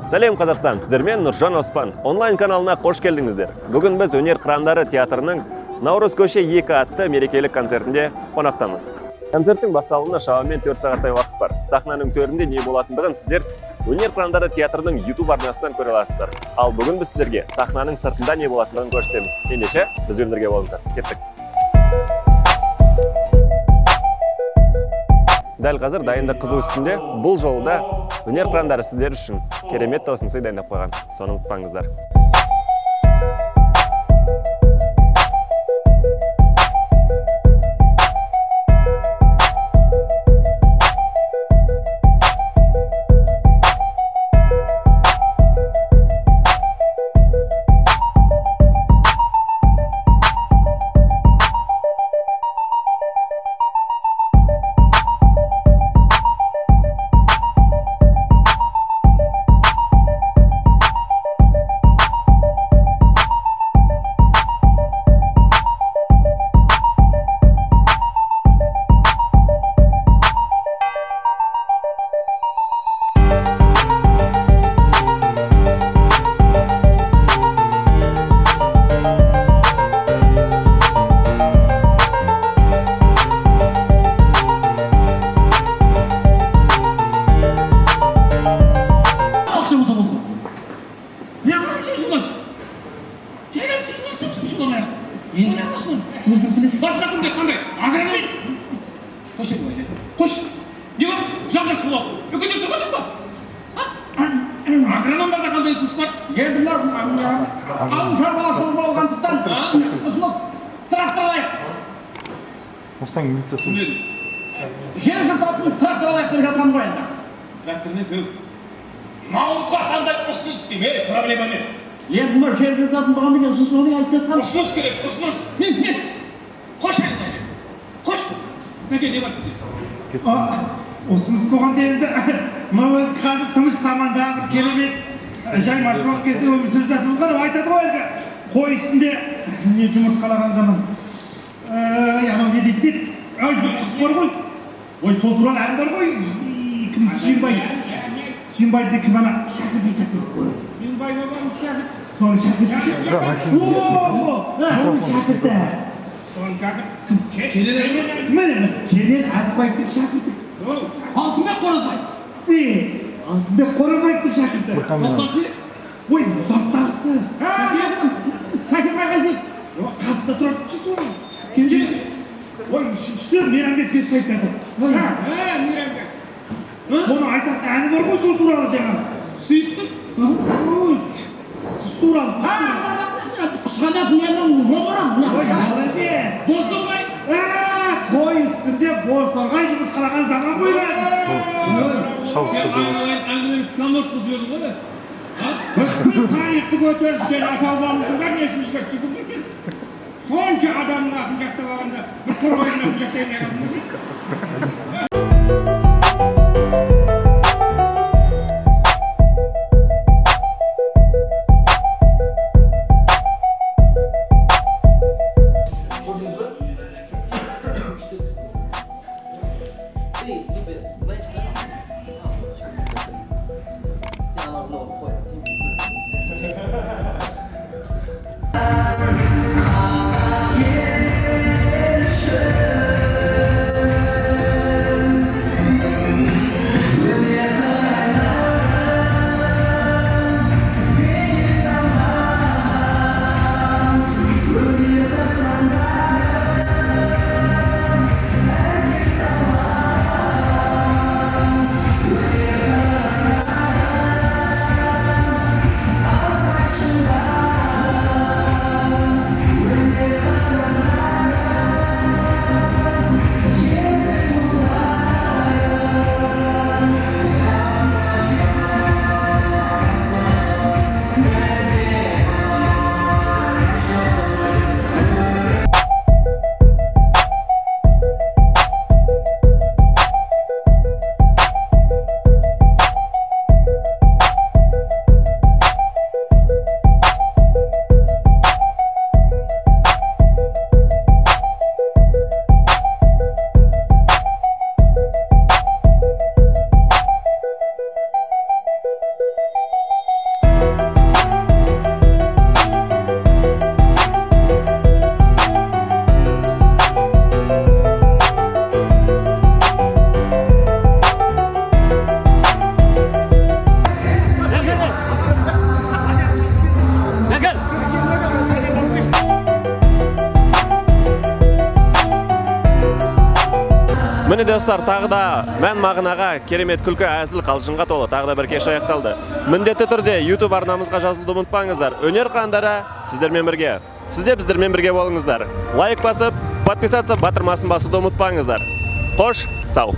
Сәлем Қазақстан, сіздермен Нұржан Оспан. Онлайн каналына қош келдіңіздер. Бүгін біз Өнер қырандары театрының Наурыз көше 2 атты мерекелік концертінде қонақтамыз. Концерттің басталуына шамамен 4 сағаттай уақыт бар. Сахнаның төрінде не болатындығын сіздер Өнер қырандары театрының YouTube арнасынан көре аласыздар. Ал бүгін біз сіздерге сахнаның сыртында не болатындығын көрсетеміз. Ендеше бізбен бірге болыңыздар. Кеттік. Дәл қазір дайындық қызу үстінде. Бұл жолда Өнер қырандары сіздер үшін керемет тосын сый дайындап қойған. Соны ұмытпаңыздар. Жер жыртатын трактор алайық жатқан ғой енді. Трактор не сөз? Наурызға қандай ұсыныс деймін, проблема емес. Енді мына жер жыртатын бұған мен ұсынысымды айтып жатқан. Ұсыныс керек, ұсыныс. Мен. Қош енді. Қош. Неге не бар сіздейсіз? Ұсыныс болғанда енді мына өзі қазір тыныш заманда бір керемет жаймашуақ кезде өмір сүріп жатырмыз ғой, айтады ғой әлгі қой үстінде не жұмыртқалаған заман. Анау не дейді? Ой, бір құс бар ғой. Ой, сол туралы ән бар ғой. Кім Сүйінбай? Сүйінбайды кім ана шәкірт айтады? Сүйінбай бабам шәкірт. Соның шәкірті. Соның шәкірті. Соның шәкірт. Келен Әзібаевтың шәкірті. Алтынбек Қоразбай. Алтынбек Қоразбаевтың шәкірті. Ой, ұзақтағысы. Сәкен Майғазиев. Қасында тұрады соның. Кенже. Ой, үшіншісі Мейрамбек Беспаев айтады. Мейрамбек. Оның айтатын әні бар ғой сол туралы жаңағы. Сөйттім. Құс туралы. Құсқанат менің болғырам. Ой, молодец. Бозторғай. Қой үстінде бозторғай жұмыртқалаған заман ғой. Әңгімен сканлор қыз жіберді ғой да. Бүкіл тарихты көтеріп ата-бабамыздың бәрін есімізге түсіріп кеткен. Сонша адамның атын жаттап алғанда бір қорғайдың атын жаттайын адамыз. Міне достар, тағы да мән мағынаға, керемет күлкі, әзіл қалжыңға толы тағы да бір кеш аяқталды. Міндетті түрде YouTube арнамызға жазылуды ұмытпаңыздар. Өнер қырандары сіздермен бірге. Сізде біздермен бірге болыңыздар. Лайк басып, подписаться батырмасын басуды ұмытпаңыздар. Қош, сау.